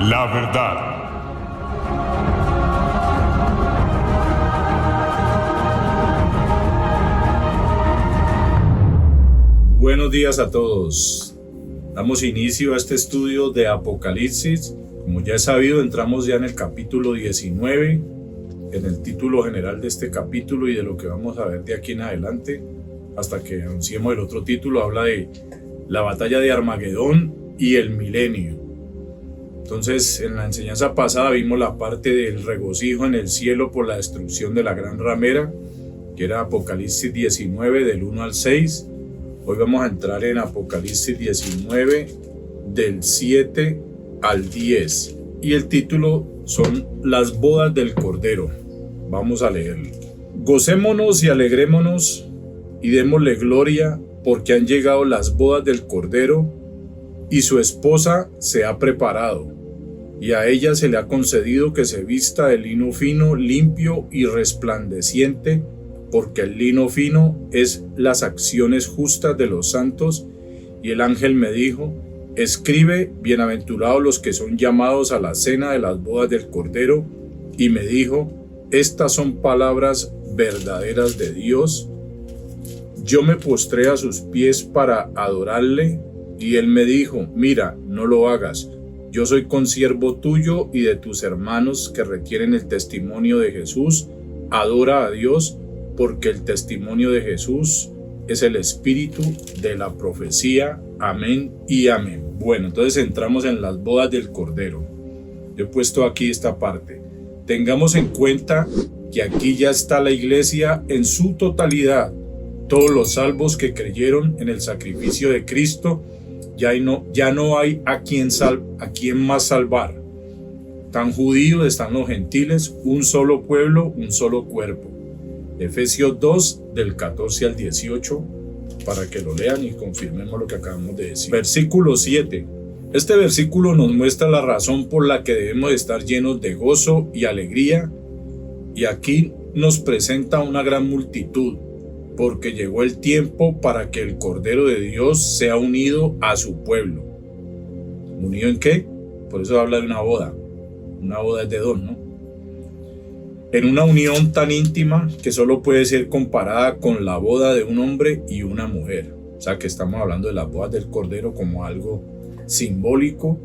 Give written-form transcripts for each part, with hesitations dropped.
la verdad. Buenos días a todos. Damos inicio a este estudio de Apocalipsis. Como ya es sabido, entramos ya en el capítulo 19, en el título general de este capítulo y de lo que vamos a ver de aquí en adelante, hasta que anunciemos el otro título. Habla de la batalla de Armagedón y el milenio. Entonces, en la enseñanza pasada vimos la parte del regocijo en el cielo por la destrucción de la gran ramera, que era Apocalipsis 19 del 1 al 6. Hoy vamos a entrar en Apocalipsis 19 del 7 al 10 y el título son las bodas del Cordero. Vamos a leerlo. Gocémonos y alegrémonos y démosle gloria, porque han llegado las bodas del Cordero y su esposa se ha preparado, y a ella se le ha concedido que se vista de lino fino, limpio y resplandeciente, porque el lino fino es las acciones justas de los santos. Y el ángel me dijo: escribe, bienaventurados los que son llamados a la cena de las bodas del Cordero. Y me dijo: estas son palabras verdaderas de Dios. Yo me postré a sus pies para adorarle, y él me dijo: mira, no lo hagas. Yo soy consiervo tuyo y de tus hermanos que requieren el testimonio de Jesús. Adora a Dios, porque el testimonio de Jesús es el espíritu de la profecía. Amén y amén. Bueno, entonces entramos en las bodas del Cordero. Yo he puesto aquí esta parte. Tengamos en cuenta que aquí ya está la iglesia en su totalidad. Todos los salvos que creyeron en el sacrificio de Cristo, ya no hay a quien más salvar. Están judíos, están los gentiles, un solo pueblo, un solo cuerpo. Efesios 2 del 14 al 18, para que lo lean y confirmemos lo que acabamos de decir. Versículo 7. Este versículo nos muestra la razón por la que debemos estar llenos de gozo y alegría, y aquí nos presenta una gran multitud, porque llegó el tiempo para que el Cordero de Dios sea unido a su pueblo. ¿Unido en qué? Por eso habla de una boda. Una boda es de dos, ¿no? En una unión tan íntima que solo puede ser comparada con la boda de un hombre y una mujer. O sea que estamos hablando de las bodas del Cordero como algo simbólico,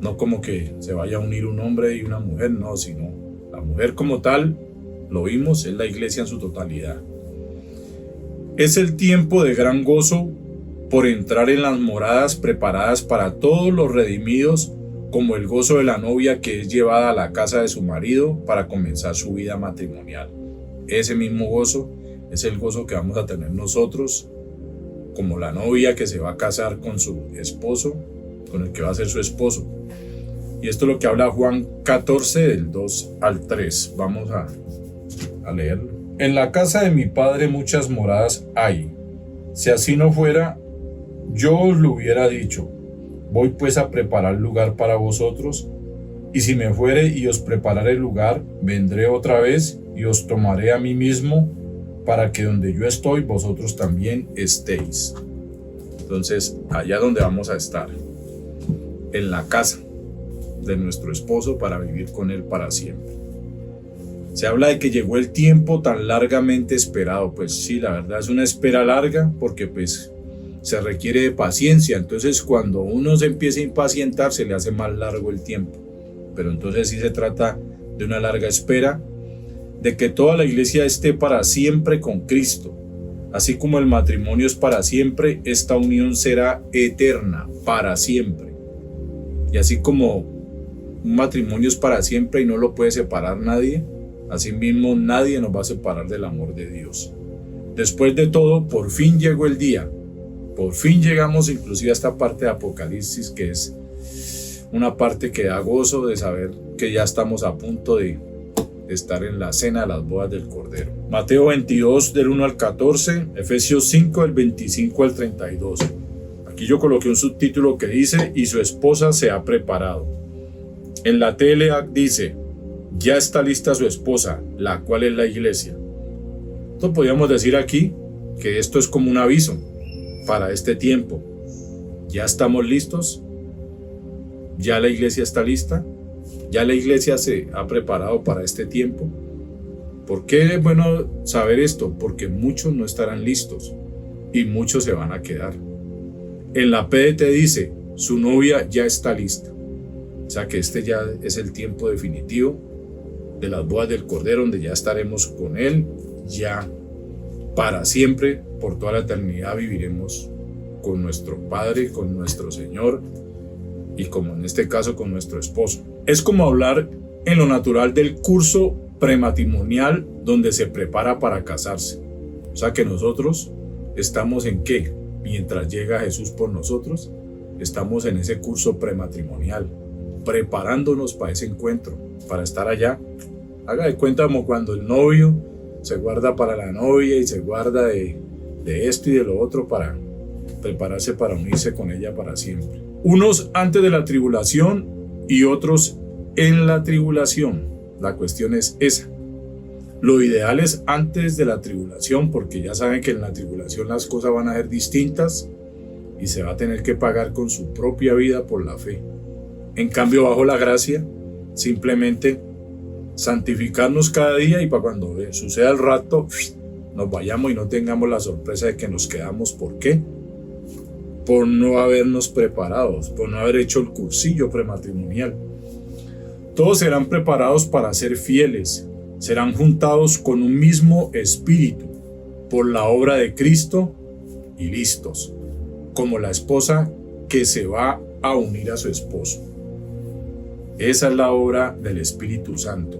no como que se vaya a unir un hombre y una mujer, no, sino la mujer como tal, lo vimos, es la iglesia en su totalidad. Es el tiempo de gran gozo por entrar en las moradas preparadas para todos los redimidos, como el gozo de la novia que es llevada a la casa de su marido para comenzar su vida matrimonial. Ese mismo gozo es el gozo que vamos a tener nosotros, como la novia que se va a casar con su esposo, con el que va a ser su esposo. Y esto es lo que habla Juan 14 del 2 al 3. Vamos a leerlo. En la casa de mi padre muchas moradas hay. Si así no fuera, yo os lo hubiera dicho. Voy pues a preparar lugar para vosotros, y si me fuere y os prepararé lugar, vendré otra vez y os tomaré a mí mismo, para que donde yo estoy, vosotros también estéis. Entonces, allá donde vamos a estar, en la casa de nuestro esposo, para vivir con él para siempre. Se habla de que llegó el tiempo tan largamente esperado. Pues sí, la verdad es una espera larga, porque pues se requiere de paciencia. Entonces cuando uno se empieza a impacientar, se le hace más largo el tiempo. Pero entonces sí se trata de una larga espera, de que toda la iglesia esté para siempre con Cristo. Así como el matrimonio es para siempre, esta unión será eterna, para siempre. Y así como un matrimonio es para siempre y no lo puede separar nadie, así mismo nadie nos va a separar del amor de Dios. Después de todo, por fin llegó el día. Por fin llegamos inclusive a esta parte de Apocalipsis, que es una parte que da gozo de saber que ya estamos a punto de estar en la cena de las bodas del Cordero. Mateo 22 del 1 al 14, Efesios 5 del 25 al 32. Aquí yo coloqué un subtítulo que dice: y su esposa se ha preparado. En la TLA dice: ya está lista su esposa, la cual es la iglesia. Entonces podríamos decir aquí que esto es como un aviso para este tiempo. ¿Ya estamos listos? ¿Ya la iglesia está lista? ¿Ya la iglesia se ha preparado para este tiempo? ¿Por qué es bueno saber esto? Porque muchos no estarán listos y muchos se van a quedar. En la PDT dice, su novia ya está lista. O sea que este ya es el tiempo definitivo de las bodas del Cordero, donde ya estaremos con Él, ya para siempre, por toda la eternidad viviremos con nuestro Padre, con nuestro Señor y como en este caso con nuestro esposo. Es como hablar en lo natural del curso prematrimonial donde se prepara para casarse. O sea que nosotros estamos en ¿qué? Mientras llega Jesús por nosotros, estamos en ese curso prematrimonial, preparándonos para ese encuentro, para estar allá. Haga de cuenta como cuando el novio se guarda para la novia y se guarda de esto y de lo otro para prepararse para unirse con ella para siempre. Unos antes de la tribulación y otros en la tribulación. La cuestión es esa. Lo ideal es antes de la tribulación, porque ya saben que en la tribulación las cosas van a ser distintas y se va a tener que pagar con su propia vida por la fe. En cambio, bajo la gracia, simplemente santificarnos cada día y para cuando suceda el rapto, nos vayamos y no tengamos la sorpresa de que nos quedamos. ¿Por qué? Por no habernos preparados, por no haber hecho el cursillo prematrimonial. Todos serán preparados para ser fieles, serán juntados con un mismo espíritu por la obra de Cristo y listos, como la esposa que se va a unir a su esposo. Esa es la obra del Espíritu Santo,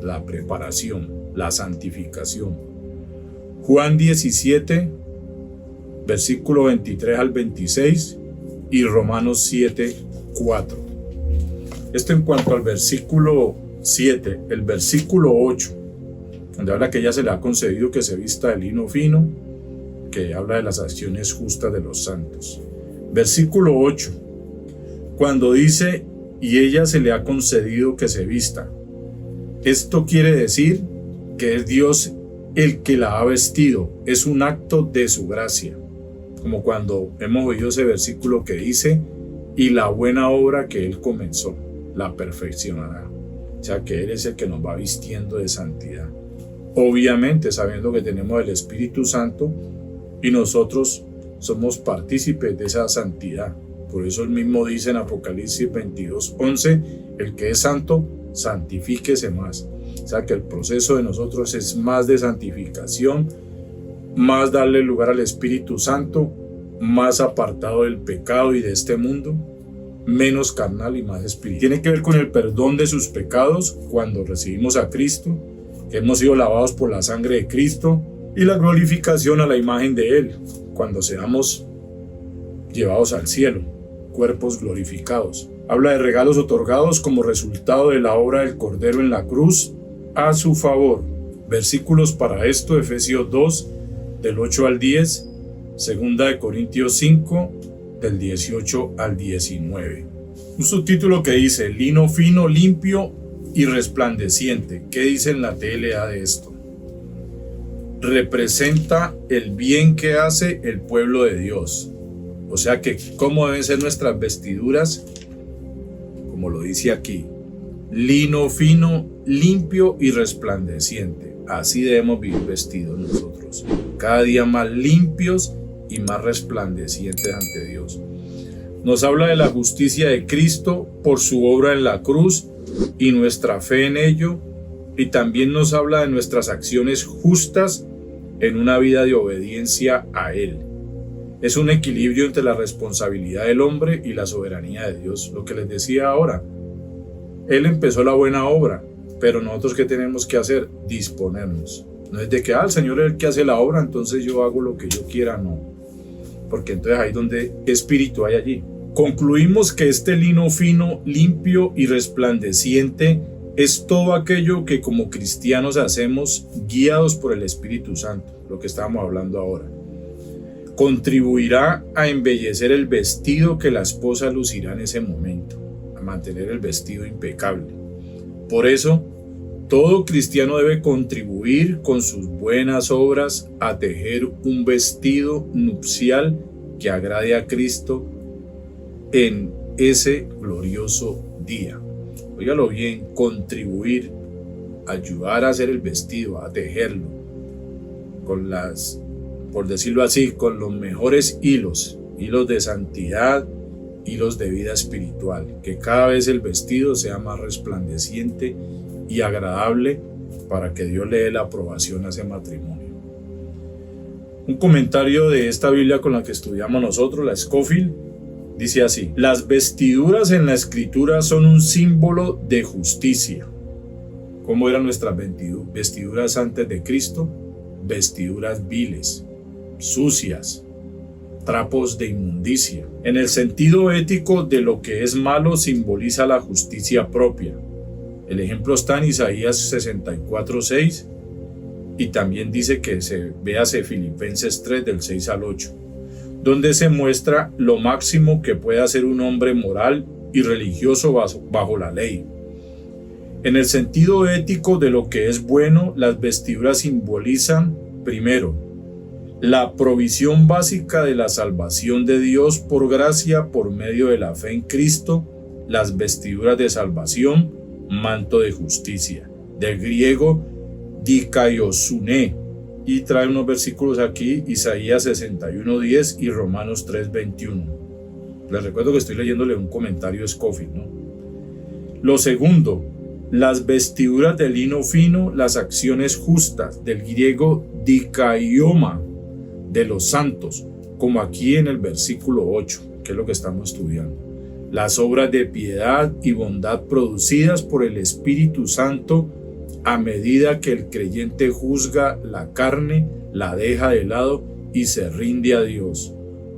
la preparación, la santificación. Juan 17, versículo 23 al 26 y Romanos 7, 4. Esto en cuanto al versículo 7, el versículo 8, donde habla que ella se le ha concedido que se vista de lino fino, que habla de las acciones justas de los santos. Versículo 8, cuando dice, y ella se le ha concedido que se vista. Esto quiere decir que es Dios el que la ha vestido, es un acto de su gracia. Como cuando hemos oído ese versículo que dice, y la buena obra que Él comenzó, la perfeccionará. O sea que Él es el que nos va vistiendo de santidad. Obviamente sabiendo que tenemos el Espíritu Santo y nosotros somos partícipes de esa santidad. Por eso Él mismo dice en Apocalipsis 22:11, el que es santo, santifíquese más. O sea que el proceso de nosotros es más de santificación, más darle lugar al Espíritu Santo, más apartado del pecado y de este mundo, menos carnal y más espiritual. Tiene que ver con el perdón de sus pecados cuando recibimos a Cristo, que hemos sido lavados por la sangre de Cristo, y la glorificación a la imagen de Él, cuando seamos llevados al cielo, cuerpos glorificados. Habla de regalos otorgados como resultado de la obra del Cordero en la cruz a su favor. Versículos para esto, Efesios 2, del 8 al 10, 2 Corintios 5, del 18 al 19. Un subtítulo que dice, lino fino, limpio y resplandeciente. ¿Qué dice en la TLA de esto? Representa el bien que hace el pueblo de Dios. O sea que, ¿cómo deben ser nuestras vestiduras? Como lo dice aquí, lino fino, limpio y resplandeciente. Así debemos vivir vestidos nosotros, cada día más limpios y más resplandecientes ante Dios. Nos habla de la justicia de Cristo por su obra en la cruz y nuestra fe en ello, y también nos habla de nuestras acciones justas en una vida de obediencia a Él. Es un equilibrio entre la responsabilidad del hombre y la soberanía de Dios. Lo que les decía ahora, Él empezó la buena obra, pero nosotros ¿qué tenemos que hacer? Disponernos. No es de que el Señor es el que hace la obra, entonces yo hago lo que yo quiera, no. Porque entonces ahí donde ¿qué espíritu hay allí? Concluimos que este lino fino, limpio y resplandeciente es todo aquello que como cristianos hacemos guiados por el Espíritu Santo, lo que estábamos hablando ahora. Contribuirá a embellecer el vestido que la esposa lucirá en ese momento, a mantener el vestido impecable. Por eso, todo cristiano debe contribuir con sus buenas obras a tejer un vestido nupcial que agrade a Cristo en ese glorioso día. óigalo bien, contribuir, ayudar a hacer el vestido, a tejerlo, con las, por decirlo así, con los mejores hilos de santidad, hilos de vida espiritual, que cada vez el vestido sea más resplandeciente y agradable para que Dios le dé la aprobación a ese matrimonio. Un comentario de esta Biblia con la que estudiamos nosotros, la Scofield, dice así: las vestiduras en la Escritura son un símbolo de justicia. ¿Cómo eran nuestras vestiduras antes de Cristo? Vestiduras viles, sucias, trapos de inmundicia. En el sentido ético de lo que es malo simboliza la justicia propia. El ejemplo está en Isaías 64:6 y también dice que véase Filipenses 3 del 6 al 8, donde se muestra lo máximo que puede hacer un hombre moral y religioso bajo la ley. En el sentido ético de lo que es bueno, las vestiduras simbolizan, primero, la provisión básica de la salvación de Dios por gracia por medio de la fe en Cristo, las vestiduras de salvación, manto de justicia, del griego dikaiosune, y trae unos versículos aquí, Isaías 61:10 y Romanos 3:21. Les recuerdo que estoy leyéndole un comentario de Scofield, ¿no? Lo segundo, las vestiduras de lino fino, las acciones justas, del griego dikaioma, de los santos, como aquí en el versículo 8, que es lo que estamos estudiando. Las obras de piedad y bondad producidas por el Espíritu Santo a medida que el creyente juzga la carne, la deja de lado y se rinde a Dios.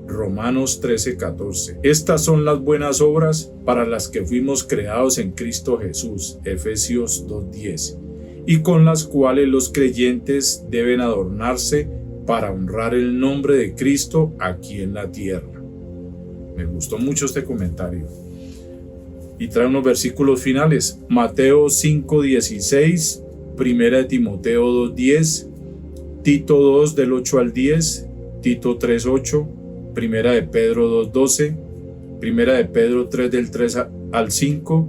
Romanos 13:14. Estas son las buenas obras para las que fuimos creados en Cristo Jesús, Efesios 2:10, y con las cuales los creyentes deben adornarse para honrar el nombre de Cristo aquí en la tierra. Me gustó mucho este comentario. Y trae unos versículos finales. Mateo 5:16, Primera de Timoteo 2:10, Tito 2 del 8 al 10, Tito 3:8, Primera de Pedro 2:12, Primera de Pedro 3 del 3 al 5,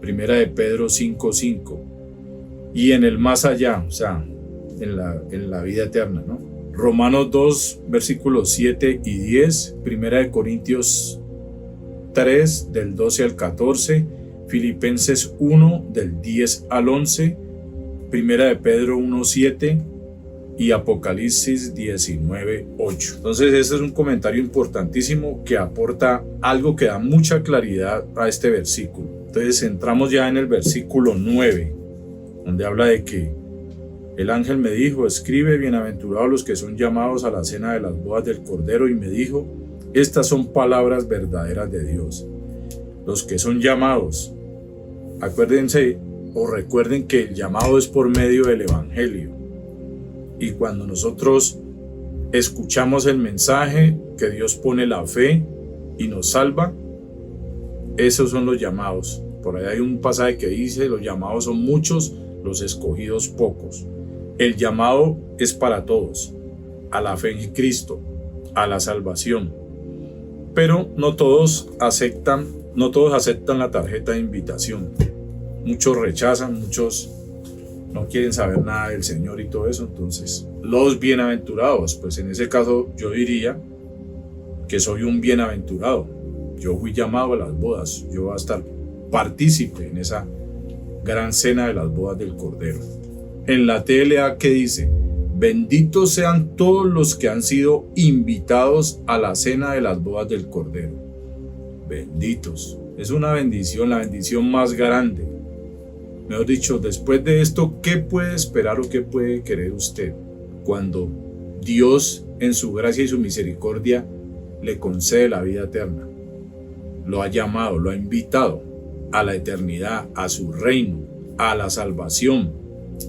Primera de Pedro 5:5. Y en el más allá, o sea, en la vida eterna, ¿no? Romanos 2, versículos 7 y 10, Primera de Corintios 3, del 12 al 14, Filipenses 1, del 10 al 11, Primera de Pedro 1, 7 y Apocalipsis 19, 8. Entonces, este es un comentario importantísimo que aporta algo que da mucha claridad a este versículo. Entonces, entramos ya en el versículo 9, donde habla de que el ángel me dijo: escribe, bienaventurados los que son llamados a la cena de las bodas del Cordero, y me dijo: estas son palabras verdaderas de Dios. Los que son llamados, acuérdense o recuerden que el llamado es por medio del Evangelio, y cuando nosotros escuchamos el mensaje que Dios pone la fe y nos salva, esos son los llamados. Por ahí hay un pasaje que dice: los llamados son muchos, los escogidos pocos. El llamado es para todos, a la fe en Cristo, a la salvación. Pero no todos aceptan la tarjeta de invitación. Muchos rechazan, muchos no quieren saber nada del Señor y todo eso. Entonces, los bienaventurados, pues en ese caso yo diría que soy un bienaventurado. Yo fui llamado a las bodas, yo voy a estar partícipe en esa gran cena de las bodas del Cordero. En la TLA, que dice: benditos sean todos los que han sido invitados a la cena de las bodas del Cordero. Benditos. Es una bendición, la bendición más grande. Mejor dicho, después de esto, ¿qué puede esperar o qué puede querer usted cuando Dios, en su gracia y su misericordia, le concede la vida eterna? Lo ha llamado, lo ha invitado a la eternidad, a su reino, a la salvación.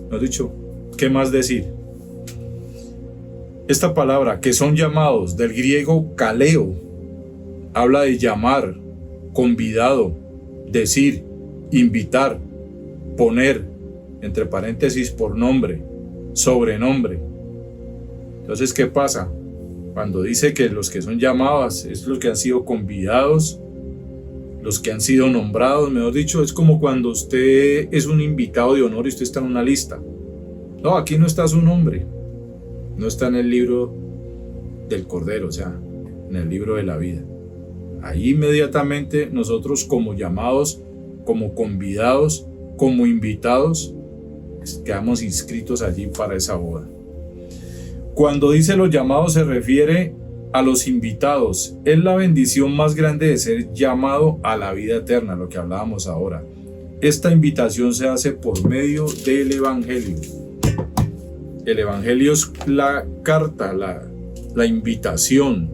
Mejor dicho, ¿qué más decir? Esta palabra, que son llamados, del griego kaleo, habla de llamar, convidado, decir, invitar, poner, entre paréntesis, por nombre, sobrenombre. Entonces, ¿qué pasa? Cuando dice que los que son llamados es los que han sido convidados, los que han sido nombrados, mejor dicho, es como cuando usted es un invitado de honor y usted está en una lista. No, aquí no está su nombre, no está en el libro del Cordero, o sea, en el libro de la vida. Ahí inmediatamente nosotros como llamados, como convidados, como invitados, quedamos inscritos allí para esa boda. Cuando dice los llamados se refiere a los invitados. Es la bendición más grande de ser llamado a la vida eterna, lo que hablábamos ahora. Esta invitación se hace por medio del Evangelio. El Evangelio es la carta, la invitación,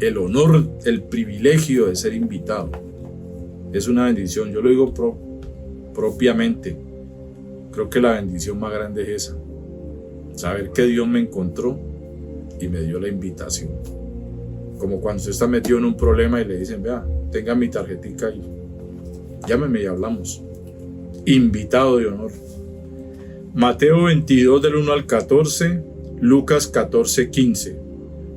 el honor, el privilegio de ser invitado. Es una bendición, yo lo digo propiamente. Creo que la bendición más grande es esa. Saber que Dios me encontró y me dio la invitación. Como cuando usted está metido en un problema y le dicen, vea, tenga mi tarjetica y llámeme y hablamos. Invitado de honor. Mateo 22 del 1 al 14, Lucas 14, 15.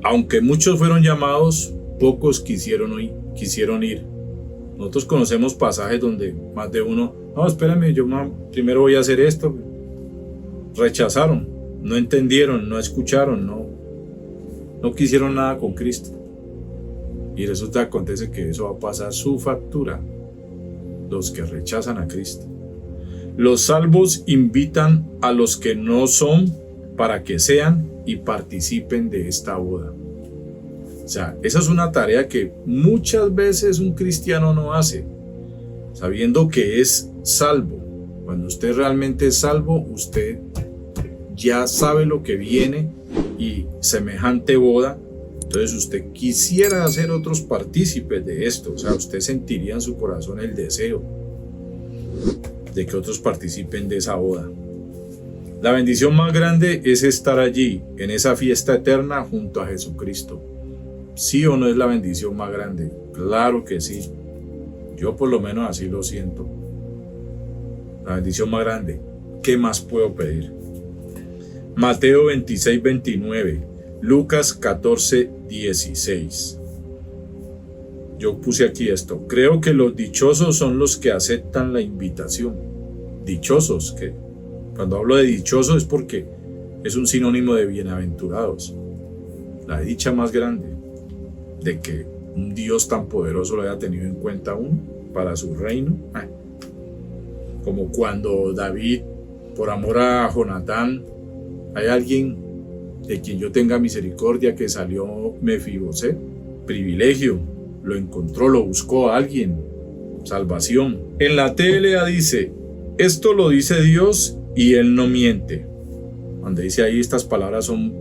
Aunque muchos fueron llamados, pocos quisieron ir. Nosotros conocemos pasajes donde más de uno, no, espérame, yo primero voy a hacer esto. Rechazaron, no entendieron, no escucharon, no quisieron nada con Cristo. Y resulta, acontece que eso va a pasar su factura. Los que rechazan a Cristo. Los salvos invitan a los que no son para que sean y participen de esta boda. O sea, esa es una tarea que muchas veces un cristiano no hace, sabiendo que es salvo. Cuando usted realmente es salvo, usted ya sabe lo que viene y semejante boda. Entonces usted quisiera hacer otros partícipes de esto. O sea, usted sentiría en su corazón el deseo de que otros participen de esa boda. La bendición más grande es estar allí, en esa fiesta eterna junto a Jesucristo. ¿Sí o no es la bendición más grande? Claro que sí. Yo por lo menos así lo siento. La bendición más grande. ¿Qué más puedo pedir? Mateo 26, 29. Lucas 14, 16. Yo puse aquí esto. Creo que los dichosos son los que aceptan la invitación. Dichosos, que cuando hablo de dichosos es porque es un sinónimo de bienaventurados. La dicha más grande de que un Dios tan poderoso lo haya tenido en cuenta uno para su reino. Como cuando David, por amor a Jonatán, hay alguien de quien yo tenga misericordia, que salió Mefiboset, privilegio, lo encontró, lo buscó a alguien, salvación. En la TLA dice, esto lo dice Dios y Él no miente. Cuando dice ahí, estas palabras son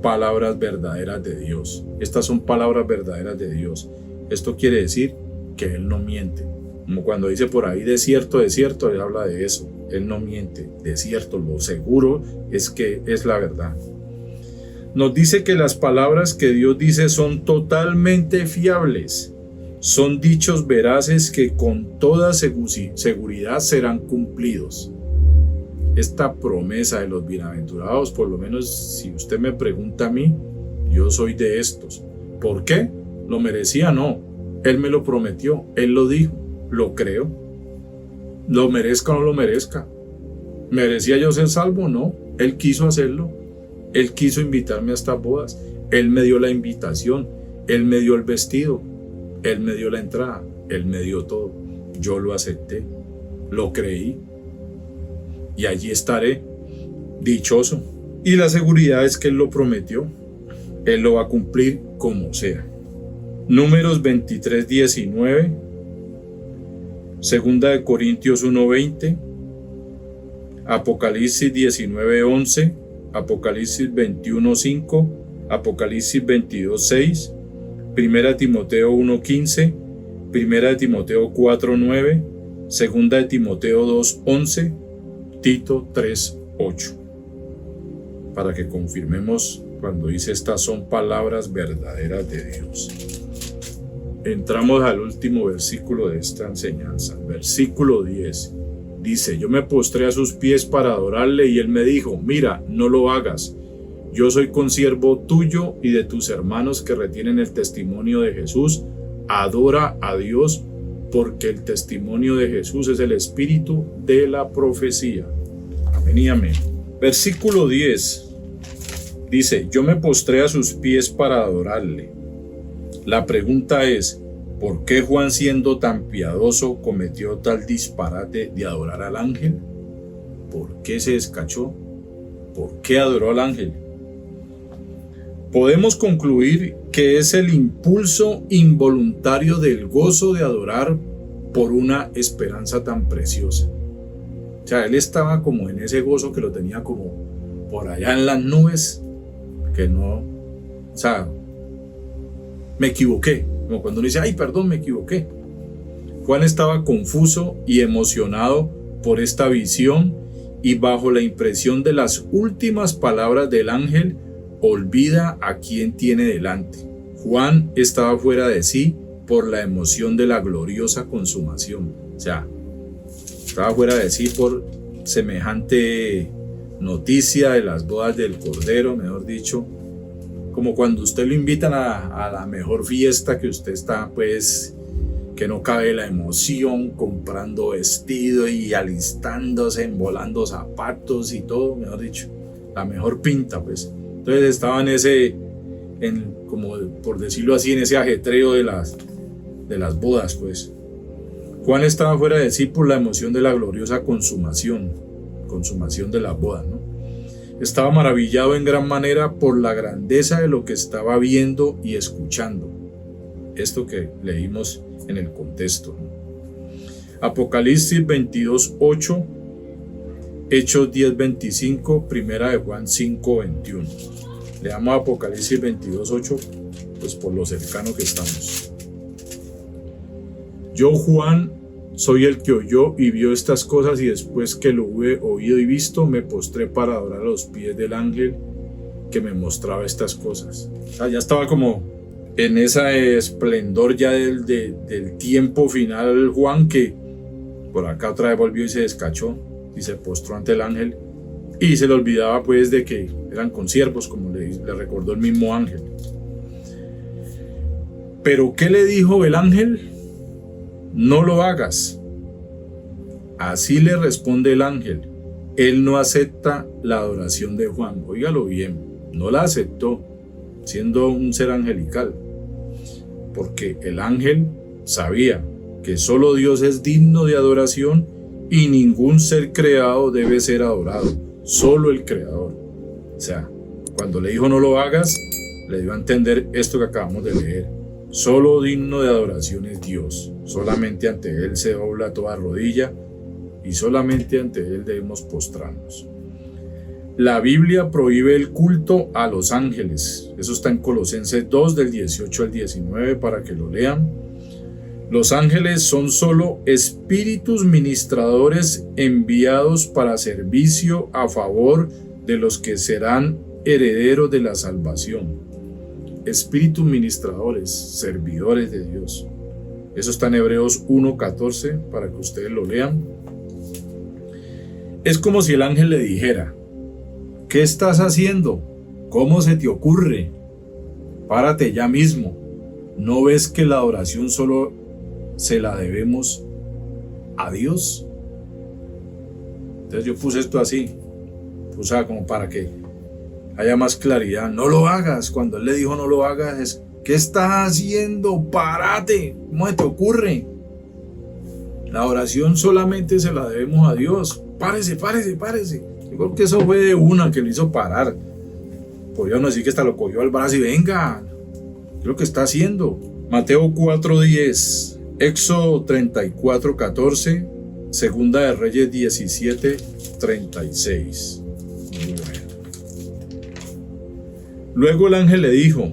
palabras verdaderas de Dios. Estas son palabras verdaderas de Dios. Esto quiere decir que Él no miente. Como cuando dice por ahí, desierto, desierto, Él habla de eso. Él no miente, desierto, lo seguro es que es la verdad. Nos dice que las palabras que Dios dice son totalmente fiables, son dichos veraces que con toda seguridad serán cumplidos. Esta promesa de los bienaventurados, por lo menos si usted me pregunta a mí, yo soy de estos. ¿Por qué? ¿Lo merecía? No. Él me lo prometió, Él lo dijo, lo creo. Lo merezca o no lo merezca. ¿Merecía yo ser salvo? No. Él quiso hacerlo. Él quiso invitarme a estas bodas. Él me dio la invitación. Él me dio el vestido. Él me dio la entrada. Él me dio todo. Yo lo acepté. Lo creí. Y allí estaré dichoso. Y la seguridad es que Él lo prometió. Él lo va a cumplir como sea. Números 23, 19. Segunda de Corintios 1:20. Apocalipsis 19:11. Apocalipsis 21:5, Apocalipsis 22:6, Primera de Timoteo 1:15, Primera de Timoteo 4:9, Segunda de Timoteo 2:11, Tito 3:8. Para que confirmemos cuando dice estas son palabras verdaderas de Dios. Entramos al último versículo de esta enseñanza, versículo 10. Dice, yo me postré a sus pies para adorarle y él me dijo, mira, no lo hagas. Yo soy consiervo tuyo y de tus hermanos que retienen el testimonio de Jesús. Adora a Dios porque el testimonio de Jesús es el espíritu de la profecía. Amén y amén. Versículo 10 dice: yo me postré a sus pies para adorarle. La pregunta es: ¿por qué Juan, siendo tan piadoso, cometió tal disparate de adorar al ángel? ¿Por qué se descachó? ¿Por qué adoró al ángel? Podemos concluir que es el impulso involuntario del gozo de adorar por una esperanza tan preciosa. O sea, él estaba como en ese gozo que lo tenía como por allá en las nubes, que no, o sea, me equivoqué, como cuando uno dice, ay, perdón, me equivoqué. Juan estaba confuso y emocionado por esta visión, y bajo la impresión de las últimas palabras del ángel, olvida a quien tiene delante. Juan estaba fuera de sí por la emoción de la gloriosa consumación. O sea, estaba fuera de sí por semejante noticia de las bodas del Cordero, mejor dicho. Como cuando usted lo invitan a la mejor fiesta, que usted está, pues, que no cabe la emoción, comprando vestido y alistándose, envolando zapatos y todo, mejor dicho, la mejor pinta, pues. Entonces estaba como por decirlo así, en ese ajetreo de las bodas, pues. Juan estaba fuera de sí por la emoción de la gloriosa consumación de las bodas, ¿no? Estaba maravillado en gran manera por la grandeza de lo que estaba viendo y escuchando. Esto que leímos en el contexto, ¿no? Apocalipsis 22:8, Hechos 10:25, Primera de Juan 5:21. Leamos Apocalipsis 22:8, pues por lo cercano que estamos. Yo, Juan, soy el que oyó y vio estas cosas, y después que lo hube oído y visto, me postré para adorar a los pies del ángel que me mostraba estas cosas. O sea, ya estaba como en ese esplendor ya del tiempo final Juan, que por acá otra vez volvió y se descachó y se postró ante el ángel, y se le olvidaba pues de que eran consiervos, como le recordó el mismo ángel. Pero ¿qué le dijo el ángel? No lo hagas. Así le responde el ángel. Él no acepta la adoración de Juan. Óigalo bien, no la aceptó, siendo un ser angelical, porque el ángel sabía que solo Dios es digno de adoración y ningún ser creado debe ser adorado, solo el Creador. O sea, cuando le dijo no lo hagas, le dio a entender esto que acabamos de leer. Solo digno de adoración es Dios. Solamente ante Él se dobla toda rodilla y solamente ante Él debemos postrarnos. La Biblia prohíbe el culto a los ángeles. Eso está en Colosenses 2, del 18 al 19, para que lo lean. Los ángeles son solo espíritus ministradores enviados para servicio a favor de los que serán herederos de la salvación. Espíritus ministradores, servidores de Dios. Eso está en Hebreos 1:14, para que ustedes lo lean. Es como si el ángel le dijera: ¿qué estás haciendo? ¿Cómo se te ocurre? Párate ya mismo. ¿No ves que la adoración solo se la debemos a Dios? Entonces yo puse esto así, puse como para que haya más claridad. No lo hagas. Cuando él le dijo no lo hagas, es: ¿qué estás haciendo? Párate. ¿Cómo se te ocurre? La oración solamente se la debemos a Dios. Párese, párese, párese. Yo creo que eso fue de una que lo hizo parar. Podría no decir que hasta lo cogió al brazo y venga, ¿qué es lo que está haciendo? Mateo 4:10, Éxodo 34:14, Segunda de Reyes 17:36. Muy bueno. Luego el ángel le dijo: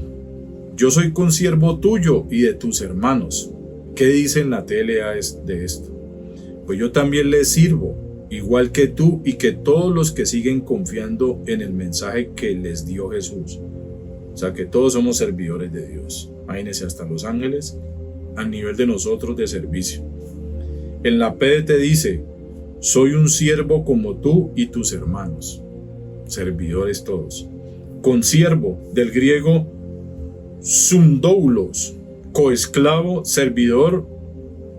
yo soy consiervo tuyo y de tus hermanos. ¿Qué dice en la tele de esto? Pues yo también les sirvo, igual que tú y que todos los que siguen confiando en el mensaje que les dio Jesús. O sea que todos somos servidores de Dios. Imagínense, hasta los ángeles a nivel de nosotros de servicio. En la PDT dice: soy un siervo como tú y tus hermanos. Servidores todos. Consiervo, del griego sundoulos, coesclavo, servidor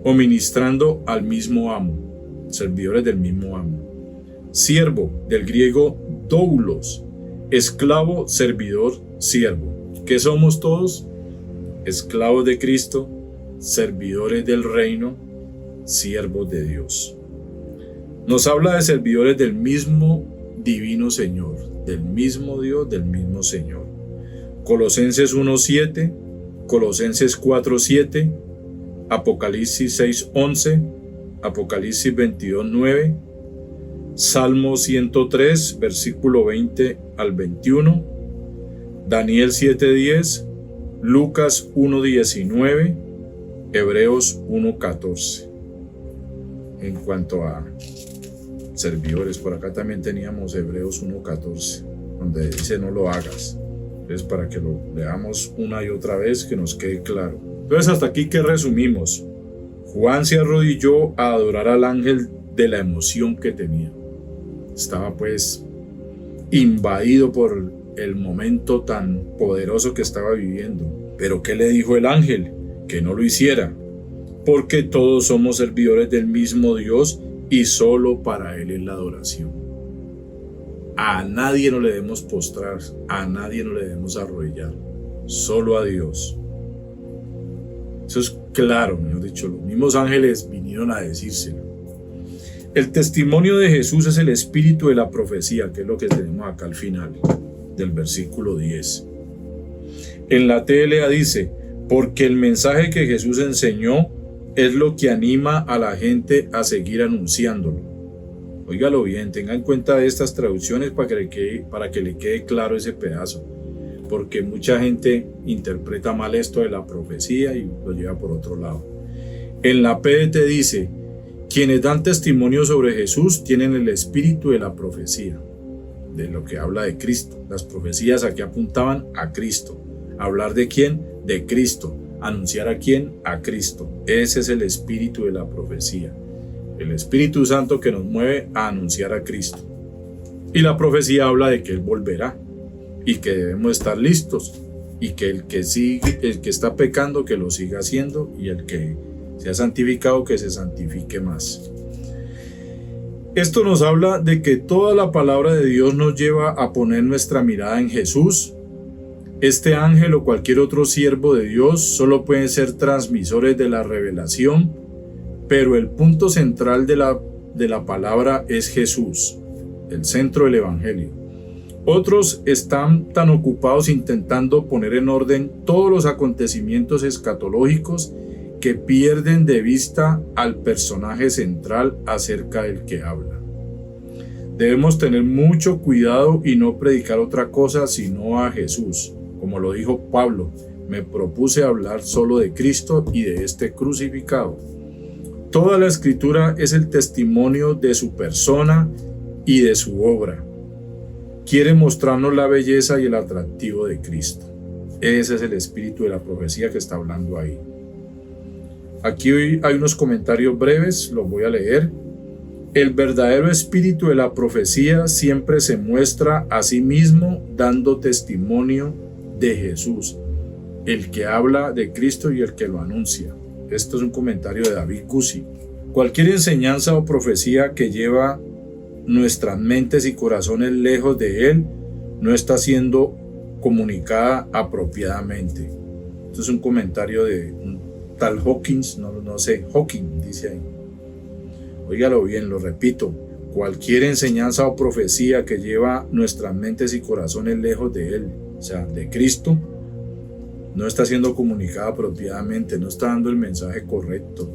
o ministrando al mismo amo, servidores del mismo amo. Siervo, del griego doulos, esclavo, servidor, siervo. ¿Qué somos todos? Esclavos de Cristo, servidores del reino, siervos de Dios. Nos habla de servidores del mismo divino Señor, del mismo Dios, del mismo Señor. Colosenses 1:7, Colosenses 4:7, Apocalipsis 6:11, Apocalipsis 22:9, Salmo 103, versículo 20 al 21, Daniel 7:10, Lucas 1:19, Hebreos 1:14. En cuanto a servidores, por acá también teníamos Hebreos 1:14, donde dice no lo hagas. Es para que lo leamos una y otra vez, que nos quede claro. Entonces hasta aquí que resumimos. Juan se arrodilló a adorar al ángel de la emoción que tenía. Estaba pues invadido por el momento tan poderoso que estaba viviendo. Pero ¿qué le dijo el ángel? Que no lo hiciera, porque todos somos servidores del mismo Dios y solo para Él es la adoración. A nadie nos le debemos postrar, a nadie nos le debemos arrodillar, solo a Dios. Eso es claro, mejor dicho, los mismos ángeles vinieron a decírselo. El testimonio de Jesús es el espíritu de la profecía, que es lo que tenemos acá al final del versículo 10. En la TLA dice, porque el mensaje que Jesús enseñó es lo que anima a la gente a seguir anunciándolo. Óigalo bien, tenga en cuenta estas traducciones para que le quede claro ese pedazo, porque mucha gente interpreta mal esto de la profecía y lo lleva por otro lado. En la PDT dice, quienes dan testimonio sobre Jesús tienen el espíritu de la profecía, de lo que habla de Cristo. Las profecías aquí apuntaban a Cristo. ¿Hablar de quién? De Cristo. ¿Anunciar a quién? A Cristo. Ese es el espíritu de la profecía. El Espíritu Santo que nos mueve a anunciar a Cristo. Y la profecía habla de que Él volverá y que debemos estar listos, y que el que está pecando que lo siga haciendo, y el que se ha santificado que se santifique más. Esto nos habla de que toda la palabra de Dios nos lleva a poner nuestra mirada en Jesús. Este ángel o cualquier otro siervo de Dios solo pueden ser transmisores de la revelación, pero el punto central de la palabra es Jesús, el centro del evangelio. Otros están tan ocupados intentando poner en orden todos los acontecimientos escatológicos que pierden de vista al personaje central acerca del que habla. Debemos tener mucho cuidado y no predicar otra cosa sino a Jesús. Como lo dijo Pablo, me propuse hablar solo de Cristo y de este crucificado. Toda la escritura es el testimonio de su persona y de su obra. Quiere mostrarnos la belleza y el atractivo de Cristo. Ese es el espíritu de la profecía que está hablando ahí. Aquí hay unos comentarios breves, los voy a leer. El verdadero espíritu de la profecía siempre se muestra a sí mismo dando testimonio de Jesús, el que habla de Cristo y el que lo anuncia. Esto es un comentario de David Gusi. Cualquier enseñanza o profecía que lleva nuestras mentes y corazones lejos de Él no está siendo comunicada apropiadamente. Esto es un comentario de un tal Hawkins, no sé, Hawking dice ahí. Óigalo bien, lo repito. Cualquier enseñanza o profecía que lleva nuestras mentes y corazones lejos de Él, o sea, de Cristo, no está siendo comunicada apropiadamente, no está dando el mensaje correcto.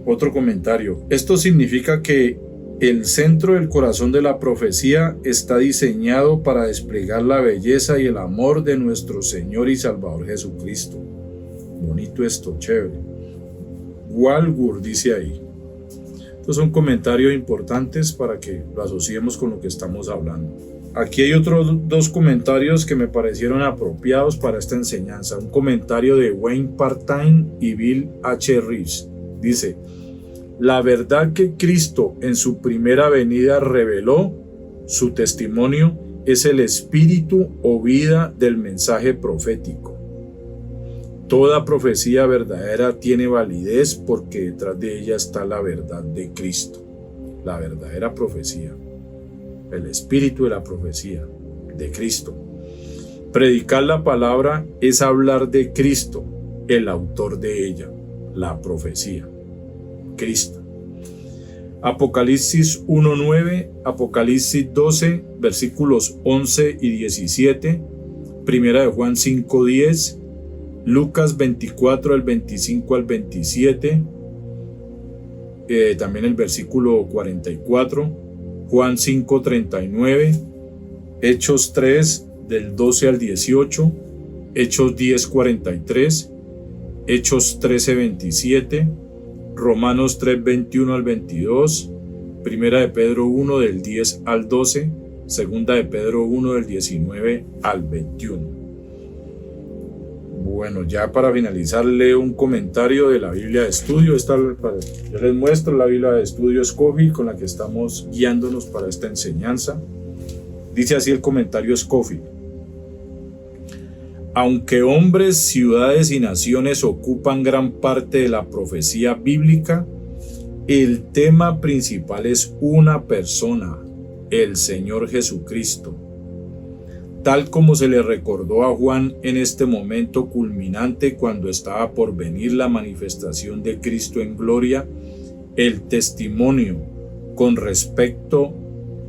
Otro comentario. Esto significa que el centro del corazón de la profecía está diseñado para desplegar la belleza y el amor de nuestro Señor y Salvador Jesucristo. Bonito esto, chévere. Walgur dice ahí. Estos son comentarios importantes para que lo asociemos con lo que estamos hablando. Aquí hay otros dos comentarios que me parecieron apropiados para esta enseñanza. Un comentario de Wayne Partain y Bill H. Reeves. Dice, la verdad que Cristo en su primera venida reveló, su testimonio, es el espíritu o vida del mensaje profético. Toda profecía verdadera tiene validez porque detrás de ella está la verdad de Cristo, la verdadera profecía, el espíritu de la profecía de Cristo. Predicar la palabra es hablar de Cristo, el autor de ella, la profecía, Cristo. Apocalipsis 1:9, Apocalipsis 12, versículos 11 y 17, Primera de Juan 5:10, Lucas 24, del 25 al 27, también el versículo 44, Juan 5:39, Hechos 3, del 12 al 18, Hechos 10:43, Hechos 13:27, Romanos 3:21 al 22, Primera de Pedro 1, del 10 al 12, Segunda de Pedro 1, del 19 al 21. Bueno, ya para finalizar leo un comentario de la Biblia de Estudio. Yo les muestro la Biblia de Estudio Scofield con la que estamos guiándonos para esta enseñanza. Dice así el comentario Scofield: aunque hombres, ciudades y naciones ocupan gran parte de la profecía bíblica, el tema principal es una persona, el Señor Jesucristo. Tal como se le recordó a Juan en este momento culminante cuando estaba por venir la manifestación de Cristo en gloria, el testimonio con respecto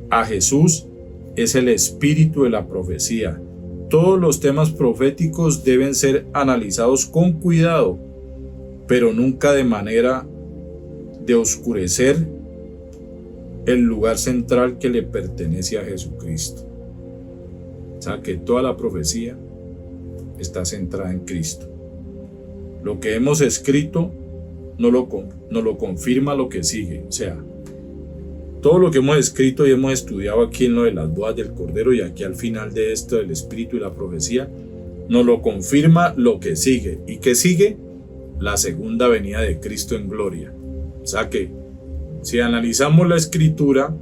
a Jesús es el espíritu de la profecía. Todos los temas proféticos deben ser analizados con cuidado, pero nunca de manera de oscurecer el lugar central que le pertenece a Jesucristo. O sea, que toda la profecía está centrada en Cristo. Lo que hemos escrito no lo confirma lo que sigue. O sea, todo lo que hemos escrito y hemos estudiado aquí en lo de las bodas del Cordero y aquí al final de esto del Espíritu y la profecía, nos lo confirma lo que sigue. ¿Y qué sigue? La segunda venida de Cristo en gloria. O sea que si analizamos la Escritura,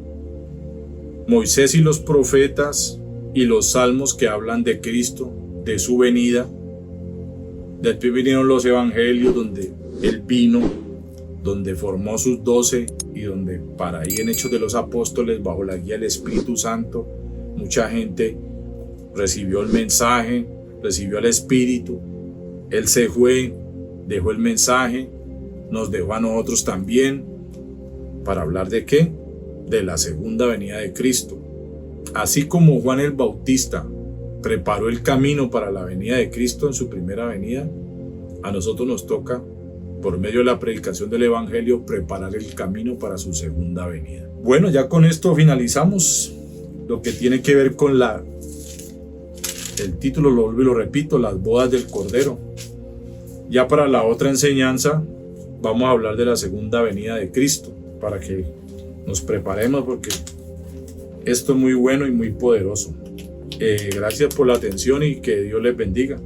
Moisés y los profetas y los salmos que hablan de Cristo, de su venida, después vinieron los evangelios donde Él vino, donde formó sus 12 y donde para ahí en Hechos de los Apóstoles, bajo la guía del Espíritu Santo, mucha gente recibió el mensaje, recibió al Espíritu. Él se fue, dejó el mensaje, nos dejó a nosotros también, para hablar de ¿qué? De la segunda venida de Cristo. Así como Juan el Bautista preparó el camino para la venida de Cristo en su primera venida, a nosotros nos toca, por medio de la predicación del Evangelio, preparar el camino para su segunda venida. Bueno, ya con esto finalizamos lo que tiene que ver con el título, lo vuelvo y lo repito, las bodas del Cordero. Ya para la otra enseñanza vamos a hablar de la segunda venida de Cristo, para que nos preparemos porque esto es muy bueno y muy poderoso. Gracias por la atención y que Dios les bendiga.